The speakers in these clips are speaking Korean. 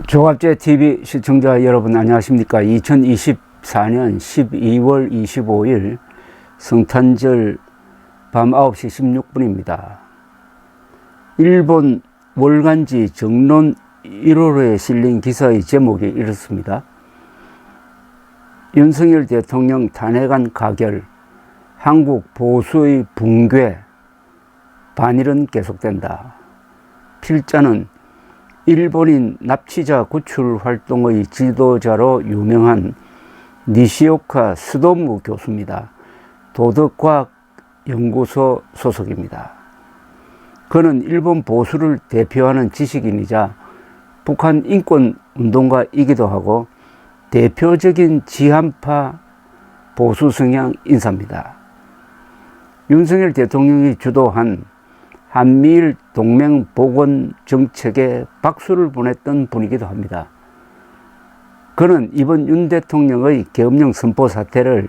조갑제TV 시청자 여러분 안녕하십니까. 2024년 12월 25일 성탄절 밤 9시 16분입니다. 일본 월간지 정론 1호로에 실린 기사의 제목이 이렇습니다. 윤석열 대통령 탄핵안 가결, 한국 보수의 붕괴, 반일은 계속된다. 필자는 일본인 납치자 구출 활동의 지도자로 유명한 니시오카 스도무 교수입니다. 도덕과학연구소 소속입니다. 그는 일본 보수를 대표하는 지식인이자 북한 인권운동가이기도 하고 대표적인 지한파 보수 성향 인사입니다. 윤석열 대통령이 주도한 한미일 동맹 복원 정책에 박수를 보냈던 분이기도 합니다. 그는 이번 윤 대통령의 계엄령 선포 사태를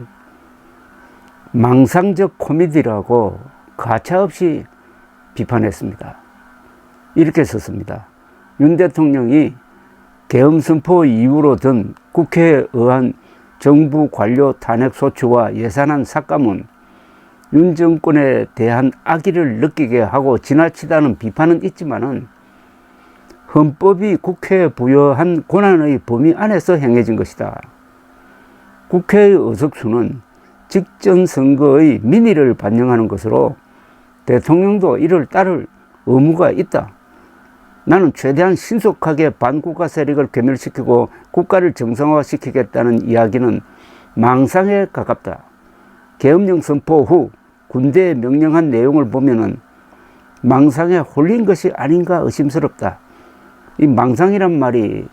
망상적 코미디라고 가차없이 비판했습니다. 이렇게 썼습니다. 윤 대통령이 계엄 선포 이후로 든 국회에 의한 정부 관료 탄핵 소추와 예산안 삭감은 윤 정권에 대한 악의를 느끼게 하고 지나치다는 비판은 있지만은 헌법이 국회에 부여한 권한의 범위 안에서 행해진 것이다. 국회의 의석수는 직전 선거의 민의를 반영하는 것으로 대통령도 이를 따를 의무가 있다. 나는 최대한 신속하게 반국가 세력을 괴멸시키고 국가를 정상화시키겠다는 이야기는 망상에 가깝다. 계엄령 선포 후 군대에 명령한 내용을 보면은 망상에 홀린 것이 아닌가 의심스럽다. 이 망상이란 말이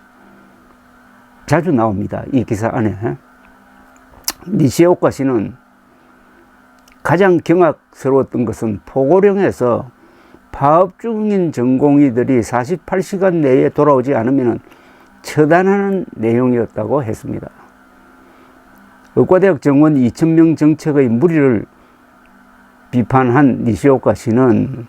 자주 나옵니다. 이 기사 안에. 니시오카 씨는 가장 경악스러웠던 것은 포고령에서 파업 중인 전공의들이 48시간 내에 돌아오지 않으면 처단하는 내용이었다고 했습니다. 의과대학 정원 2,000명 정책의 무리를 비판한 니시오카 씨는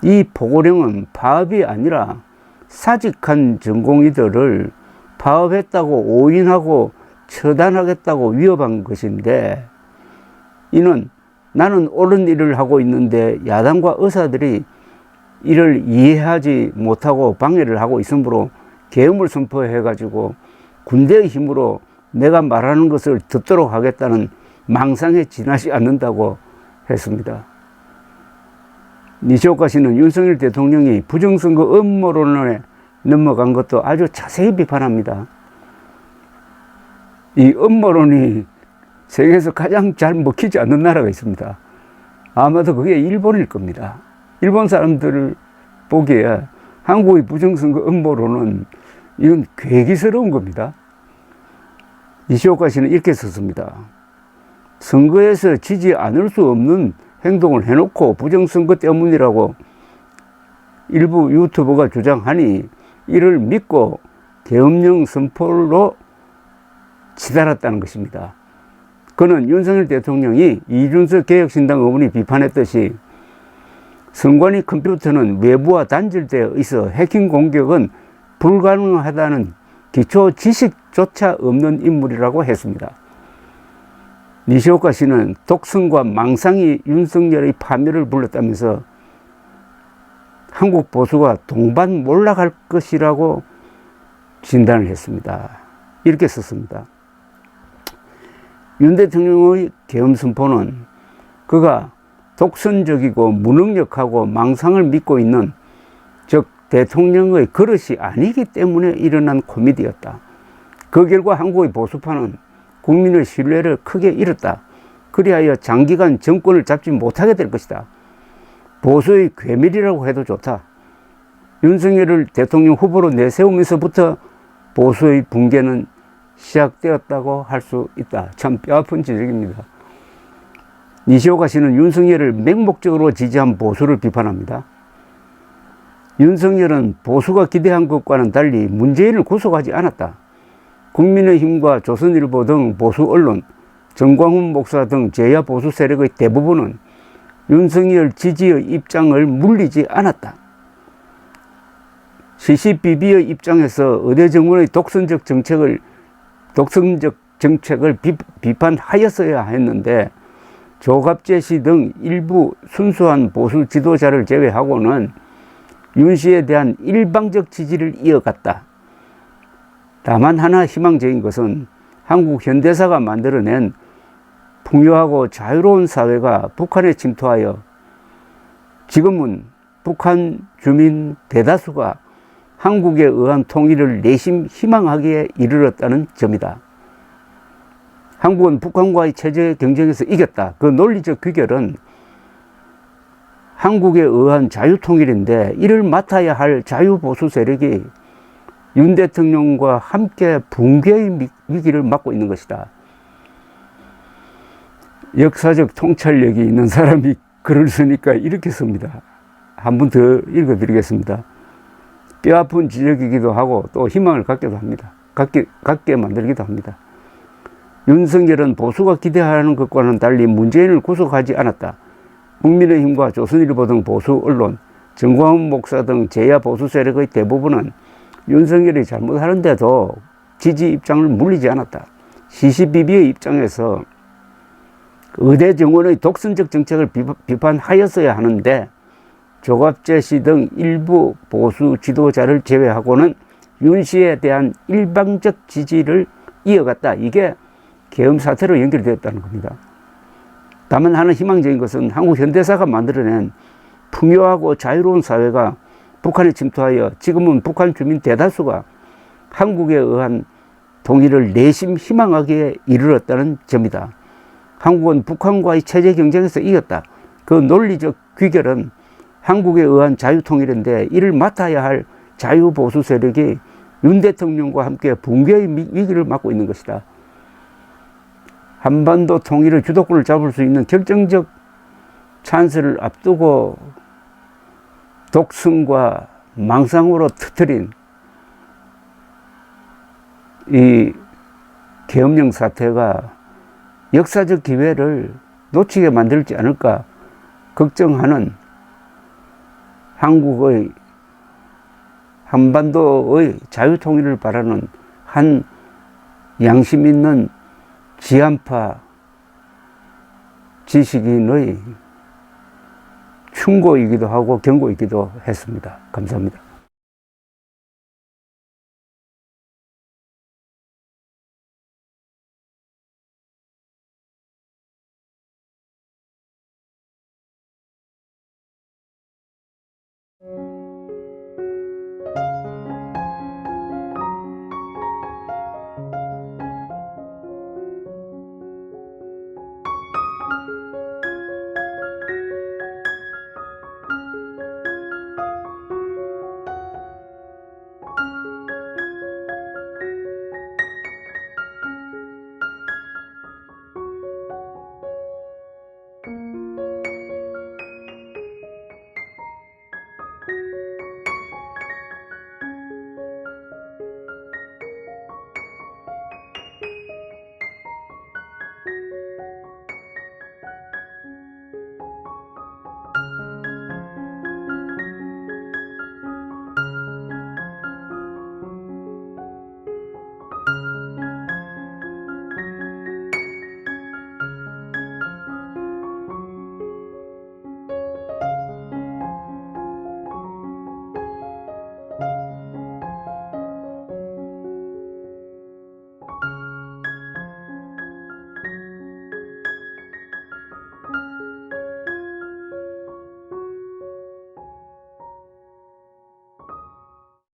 이 포고령은 파업이 아니라 사직한 전공의들을 파업했다고 오인하고 처단하겠다고 위협한 것인데, 이는 나는 옳은 일을 하고 있는데 야당과 의사들이 이를 이해하지 못하고 방해를 하고 있으므로 계엄을 선포해가지고 군대의 힘으로 내가 말하는 것을 듣도록 하겠다는 망상에 지나지 않는다고 했습니다. 니시오카 씨는 윤석열 대통령이 부정선거 음모론에 넘어간 것도 아주 자세히 비판합니다. 이 음모론이 세계에서 가장 잘 먹히지 않는 나라가 있습니다. 아마도 그게 일본일 겁니다. 일본 사람들을 보기에 한국의 부정선거 음모론은 이건 괴기스러운 겁니다. 니시오카 씨는 이렇게 썼습니다. 선거에서 지지 않을 수 없는 행동을 해놓고 부정선거 때문이라고 일부 유튜버가 주장하니 이를 믿고 계엄령 선포로 치달았다는 것입니다. 그는 윤석열 대통령이 이준석 개혁신당 의원이 비판했듯이 선관위 컴퓨터는 외부와 단절되어 있어 해킹 공격은 불가능하다는 기초 지식조차 없는 인물이라고 했습니다. 니시오카 씨는 독선과 망상이 윤석열의 파멸을 불렀다면서 한국 보수가 동반 몰락할 것이라고 진단을 했습니다. 이렇게 썼습니다. 윤 대통령의 계엄 선포는 그가 독선적이고 무능력하고 망상을 믿고 있는, 즉 대통령의 그릇이 아니기 때문에 일어난 코미디였다. 그 결과 한국의 보수파는 국민의 신뢰를 크게 잃었다. 그리하여 장기간 정권을 잡지 못하게 될 것이다. 보수의 괴밀이라고 해도 좋다. 윤석열을 대통령 후보로 내세우면서부터 보수의 붕괴는 시작되었다고 할 수 있다. 참 뼈아픈 지적입니다. 니시오카 씨는 윤석열을 맹목적으로 지지한 보수를 비판합니다. 윤석열은 보수가 기대한 것과는 달리 문재인을 구속하지 않았다. 국민의힘과 조선일보 등 보수 언론, 정광훈 목사 등 제야 보수 세력의 대부분은 윤석열 지지의 입장을 물리지 않았다. CCBB의 입장에서 의대 정원의 독선적 정책을 비판하였어야 했는데 조갑재 씨 등 일부 순수한 보수 지도자를 제외하고는 윤 씨에 대한 일방적 지지를 이어갔다. 다만 하나 희망적인 것은 한국 현대사가 만들어낸 풍요하고 자유로운 사회가 북한에 침투하여 지금은 북한 주민 대다수가 한국에 의한 통일을 내심 희망하기에 이르렀다는 점이다. 한국은 북한과의 체제 경쟁에서 이겼다. 그 논리적 귀결은 한국에 의한 자유통일인데 이를 맡아야 할 자유보수 세력이 윤 대통령과 함께 붕괴의 위기를 맞고 있는 것이다. 역사적 통찰력이 있는 사람이 글을 쓰니까 이렇게 씁니다. 한 번 더 읽어드리겠습니다. 뼈아픈 지적이기도 하고 또 희망을 갖기도 합니다. 갖게 만들기도 합니다. 윤석열은 보수가 기대하는 것과는 달리 문재인을 구속하지 않았다. 국민의힘과 조선일보 등 보수 언론, 정광훈 목사 등 제야 보수 세력의 대부분은 윤석열이 잘못하는데도 지지 입장을 물리지 않았다. CCBB의 입장에서 의대 정원의 독선적 정책을 비판하였어야 하는데 조갑재 씨 등 일부 보수 지도자를 제외하고는 윤 씨에 대한 일방적 지지를 이어갔다. 이게 계엄 사태로 연결되었다는 겁니다. 다만 하나 희망적인 것은 한국 현대사가 만들어낸 풍요하고 자유로운 사회가 북한에 침투하여 지금은 북한 주민 대다수가 한국에 의한 통일을 내심 희망하기에 이르렀다는 점이다. 한국은 북한과의 체제 경쟁에서 이겼다. 그 논리적 귀결은 한국에 의한 자유통일인데 이를 맡아야 할 자유보수 세력이 윤 대통령과 함께 붕괴의 위기를 맞고 있는 것이다. 한반도 통일의 주도권을 잡을 수 있는 결정적 찬스를 앞두고 독선과 망상으로 터뜨린 이 계엄령 사태가 역사적 기회를 놓치게 만들지 않을까 걱정하는 한국의 한반도의 자유통일을 바라는 한 양심 있는 지한파 지식인의 충고이기도 하고 경고이기도 했습니다. 감사합니다.